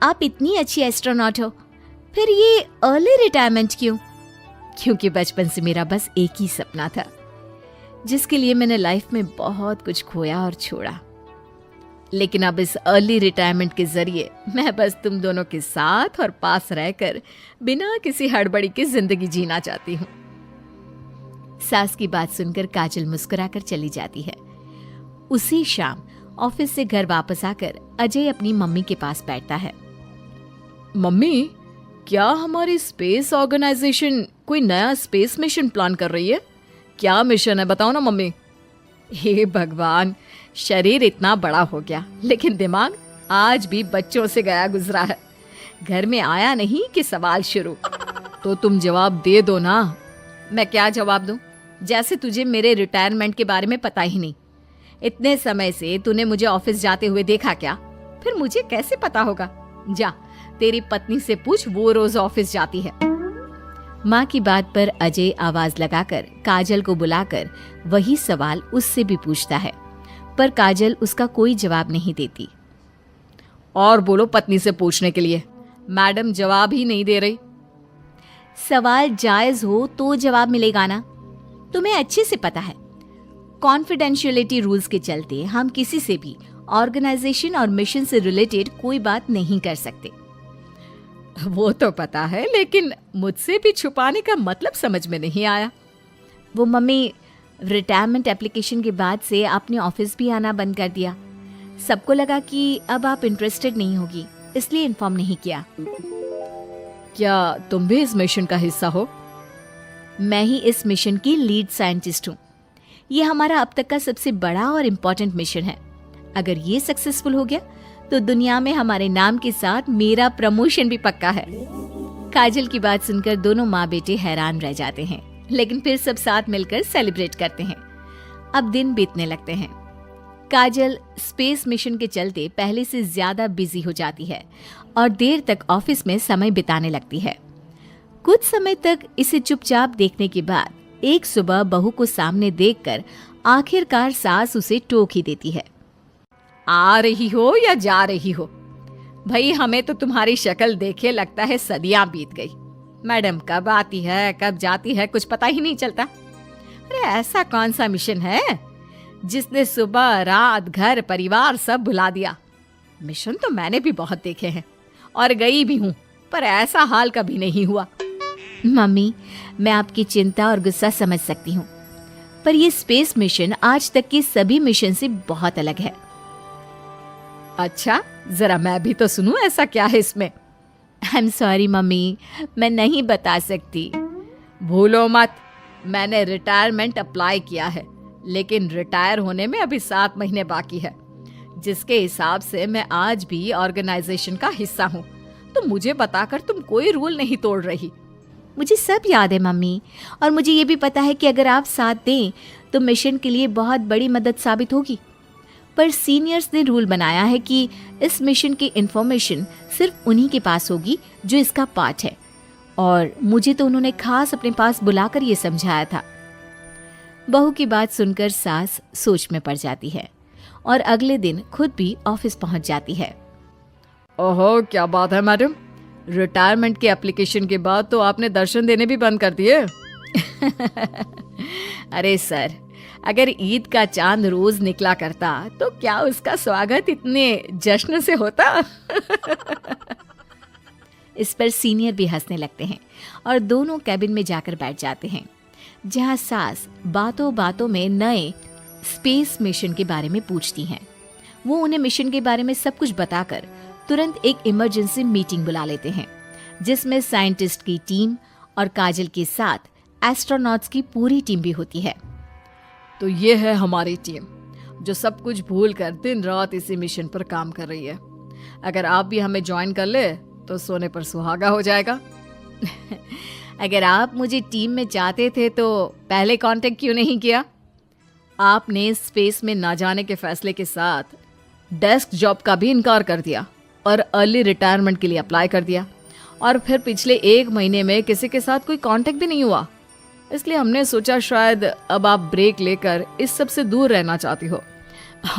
आप इतनी अच्छी एस्ट्रोनॉट हो, फिर ये अर्ली रिटायरमेंट क्यों? क्योंकि बचपन से मेरा बस एक ही सपना था, जिसके लिए मैंने लाइफ में बहुत कुछ खोया और छोड़ा। लेकिन अब इस अर्ली रिटायरमेंट के जरिए मैं बस तुम दोनों के साथ और पास रहकर बिना किसी हड़बड़ी की जिंदगी जीना चाहती हूँ। सास की बात सुनकर काजल मुस्कुराकर चली जाती है। उसी शाम ऑफिस से घर वापस आकर अजय अपनी मम्मी के पास बैठता है। मम्मी, क्या हमारी स्पेस ऑर्गेनाइजेशन कोई नया स्पेस मिशन प्लान कर रही है? क्या मिशन है, बताओ ना मम्मी। हे भगवान, शरीर इतना बड़ा हो गया लेकिन दिमाग आज भी बच्चों से गया गुजरा है। घर में आया नहीं कि सवाल शुरू। तो तुम जवाब दे दो ना। मैं क्या जवाब दूं? जैसे तुझे मेरे रिटायरमेंट के बारे में पता ही नहीं। इतने समय से तूने मुझे ऑफिस जाते हुए देखा क्या? फिर मुझे कैसे पता होगा? जा, तेरी पत्नी से पूछ, वो रोज ऑफिस जाती है। माँ की बात पर अजय आवाज लगाकर काजल को बुलाकर वही सवाल उससे भी पूछता है, पर काजल उसका कोई जवाब नहीं देती। और बोलो पत्नी से पूछने के लिए, मैडम जवाब ही नहीं दे रही। सवाल जायज हो तो जवाब मिलेगा ना। तुम्हें अच्छे से पता है, कॉन्फिडेंशियलिटी रूल्स के चलते हम किसी से भी ऑर्गेनाइजेशन और मिशन से रिलेटेड कोई बात नहीं कर सकते। वो तो पता है, लेकिन मुझसे भी छुपाने का मतलब समझ में नहीं आया। वो मम्मी, रिटायरमेंट एप्लीकेशन के बाद से आपने ऑफिस भी आना बंद कर दिया। सबको लगा कि अब आप इंटरेस्टेड नहीं होगी, इसलिए इन्फॉर्म नहीं किया। क्या तुम भी इस मिशन का हिस्सा हो? मैं ही इस मिशन की लीड साइंटिस्ट हूँ। ये हमारा अब तक का सबसे बड़ा और इम्पोर्टेंट मिशन है। अगर ये सक्सेसफुल हो गया तो दुनिया में हमारे नाम के साथ मेरा प्रमोशन भी पक्का है। काजल की बात सुनकर दोनों माँ बेटे हैरान रह जाते हैं, लेकिन फिर सब साथ मिलकर सेलिब्रेट करते हैं। अब दिन बीतने लगते हैं। काजल स्पेस मिशन के चलते पहले से ज्यादा बिजी हो जाती है और देर तक ऑफिस में समय बिताने लगती है। कुछ समय तक इसे चुपचाप देखने के बाद एक सुबह बहू को सामने देखकर आखिरकार सास उसे टोक ही देती है। आ रही हो या जा रही हो? भाई, हमें तो तुम्हारी शक्ल देखे लगता है सदियां बीत गई। मैडम कब आती है कब जाती है कुछ पता ही नहीं चलता। अरे ऐसा कौन सा मिशन है जिसने सुबह रात घर परिवार सब भुला दिया? मिशन तो मैंने भी बहुत देखे हैं और गई भी हूँ, पर ऐसा हाल कभी नहीं हुआ। मम्मी, मैं आपकी चिंता और गुस्सा समझ सकती हूँ, पर ये स्पेस मिशन आज तक के सभी मिशन से बहुत अलग है। अच्छा, जरा मैं भी तो सुनूं, ऐसा क्या है इसमें? आई एम सॉरी मम्मी, मैं नहीं बता सकती। भूलो मत, मैंने रिटायरमेंट अप्लाई किया है, लेकिन रिटायर होने में अभी 7 महीने बाकी है, जिसके हिसाब से मैं आज भी ऑर्गेनाइजेशन का हिस्सा हूँ। तो मुझे बताकर तुम कोई रूल नहीं तोड़ रही। मुझे सब याद है मम्मी, और मुझे ये भी पता है कि अगर आप साथ दें तो मिशन के लिए बहुत बड़ी मदद साबित होगी। पर सीनियर्स ने रूल बनाया है कि इस मिशन की इंफॉर्मेशन सिर्फ उन्हीं के पास होगी जो इसका पार्ट है, और मुझे तो उन्होंने खास अपने पास बुलाकर ये समझाया था। बहू की बात सुनकर सास सोच में पड़ जाती है और अगले दिन खुद भी ऑफिस पहुंच जाती है। ओहो, क्या बात है मैडम, रिटायरमेंट के एप्लीकेशन के बाद तो आपने दर्शन देने भी बंद कर दिए। अरे सर, अगर ईद का चांद रोज निकला करता तो क्या उसका स्वागत इतने जश्न से होता? इस पर सीनियर भी हंसने लगते हैं और दोनों कैबिन में जाकर बैठ जाते हैं, जहां सास बातों बातों में नए स्पेस मिशन के बारे में पूछती हैं। वो उन्हें मिशन के बारे में सब कुछ बताकर तुरंत एक इमरजेंसी मीटिंग बुला लेते हैं, जिसमें साइंटिस्ट की टीम और काजल के साथ एस्ट्रोनॉट्स की पूरी टीम भी होती है। तो ये है हमारी टीम, जो सब कुछ भूल कर दिन रात इसी मिशन पर काम कर रही है। अगर आप भी हमें ज्वाइन कर ले तो सोने पर सुहागा हो जाएगा। अगर आप मुझे टीम में चाहते थे तो पहले कांटेक्ट क्यों नहीं किया? आपने स्पेस में ना जाने के फैसले के साथ डेस्क जॉब का भी इनकार कर दिया और अर्ली रिटायरमेंट के लिए अप्लाई कर दिया, और फिर पिछले 1 महीने में किसी के साथ कोई कांटेक्ट भी नहीं हुआ। इसलिए हमने सोचा शायद अब आप ब्रेक लेकर इस सब से दूर रहना चाहती हो,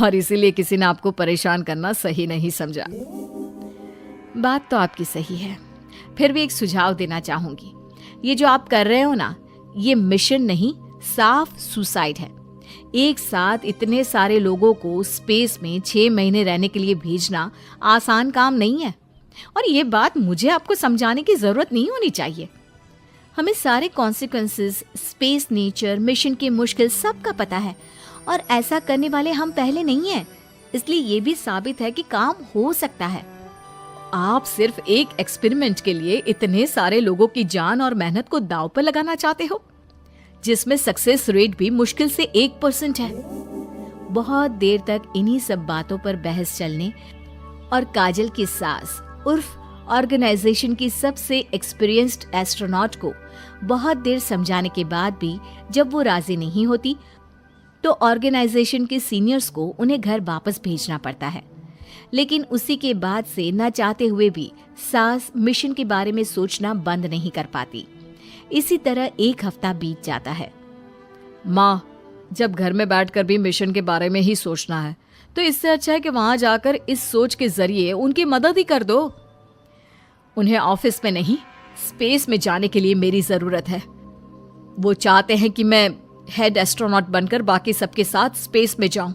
और इसीलिए किसी ने आपको परेशान करना सही नहीं समझा। बात तो आपकी सही है, फिर भी एक सुझाव देना चाहूंगी। ये जो आप कर रहे हो ना, ये मिशन नहीं, साफ सुसाइड है। एक साथ इतने सारे लोगों को स्पेस में 6 महीने रहने के लिए भेजना आसान काम नहीं है, और ये बात मुझे आपको समझाने की जरूरत नहीं होनी चाहिए। हमें सारे कॉन्सिक्वेंसेस, स्पेस नेचर, मिशन की मुश्किल सबका पता है, और ऐसा करने वाले हम पहले नहीं हैं, इसलिए ये भी साबित है कि काम हो सकता है। आप सिर्फ एक एक्सपेरिमेंट के लिए इतने सारे लोगों की जान और मेहनत को दांव पर लगाना चाहते हो, जिसमें सक्सेस रेट भी मुश्किल से 1% है। बहुत देर तक इन्हीं सब बातों पर बहस चलने और काजल की सास उर्फ ऑर्गेनाइजेशन की सबसे एक्सपीरियंस्ड एस्ट्रोनॉट को बहुत देर समझाने के बाद भी जब वो राजी नहीं होती, तो ऑर्गेनाइजेशन के सीनियर्स को उन्हें घर वापस भेजना पड़ता है। लेकिन उसी के बाद से न चाहते हुए भी सास मिशन के बारे में सोचना बंद नहीं कर पाती। इसी तरह 1 हफ्ता बीत जाता है। माँ, जब घर में बैठकर भी मिशन के बारे में ही सोचना है, तो इससे अच्छा है कि वहां जाकर इस सोच के जरिए उनकी मदद ही कर दो। उन्हें ऑफिस में नहीं, स्पेस में जाने के लिए मेरी जरूरत है। वो चाहते हैं कि मैं हेड एस्ट्रोनॉट बनकर बाकी सबके साथ स्पेस में जाऊं।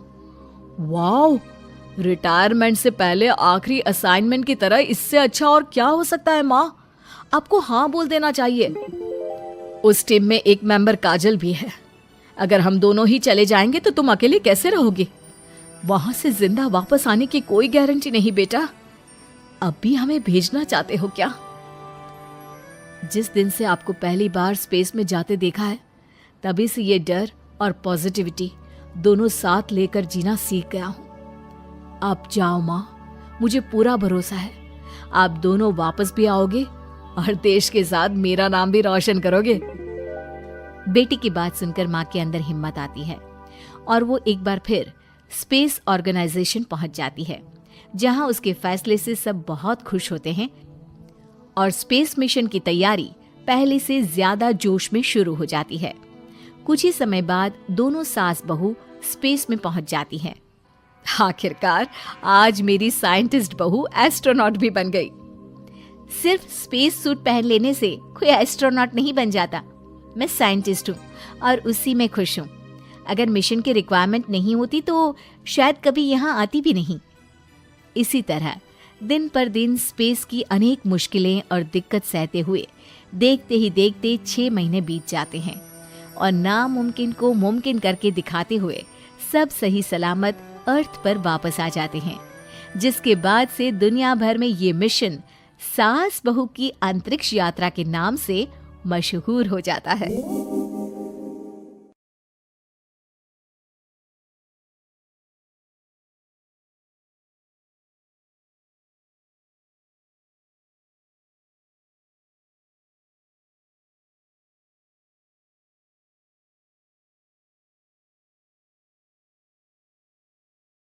वाओ, रिटायरमेंट से पहले आखिरी असाइनमेंट की तरह इससे अच्छा और क्या हो सकता है माँ? आपको हाँ बोल देना चाहिए। उस टीम में एक मेंबर काजल भी है। अगर हम दोनों ही चले जाएंगे तो तुम अकेले कैसे रहोगे? वहां से जिंदा वापस आने की कोई गारंटी नहीं बेटा। अब भी हमें भेजना चाहते हो क्या? जिस दिन से आपको पहली बार स्पेस में जाते देखा है, तभी से ये डर और पॉजिटिविटी दोनों साथ लेकर जीना सीख गया हूं। आप जाओ माँ, मुझे पूरा भरोसा है आप दोनों वापस भी आओगे और देश के साथ मेरा नाम भी रोशन करोगे। बेटी की बात सुनकर माँ के अंदर हिम्मत आती है और वो एक बार फिर स्पेस ऑर्गेनाइजेशन पहुंच जाती है, जहां उसके फैसले से सब बहुत खुश होते हैं और स्पेस मिशन की तैयारी पहले से ज्यादा जोश में शुरू हो जाती है। कुछ ही समय बाद दोनों सास बहू स्पेस में पहुंच जाती हैं। आखिरकार आज मेरी साइंटिस्ट बहू एस्ट्रोनॉट भी बन गई। सिर्फ स्पेस सूट पहन लेने से कोई एस्ट्रोनॉट नहीं बन जाता। मैं साइंटिस्ट हूँ और उसी में खुश हूँ। अगर मिशन की रिक्वायरमेंट नहीं होती तो शायद कभी यहाँ आती भी नहीं। इसी तरह दिन पर दिन स्पेस की अनेक मुश्किलें और दिक्कत सहते हुए देखते ही देखते 6 महीने बीत जाते हैं और नामुमकिन को मुमकिन करके दिखाते हुए सब सही सलामत अर्थ पर वापस आ जाते हैं, जिसके बाद से दुनिया भर में ये मिशन सास बहू की अंतरिक्ष यात्रा के नाम से मशहूर हो जाता है।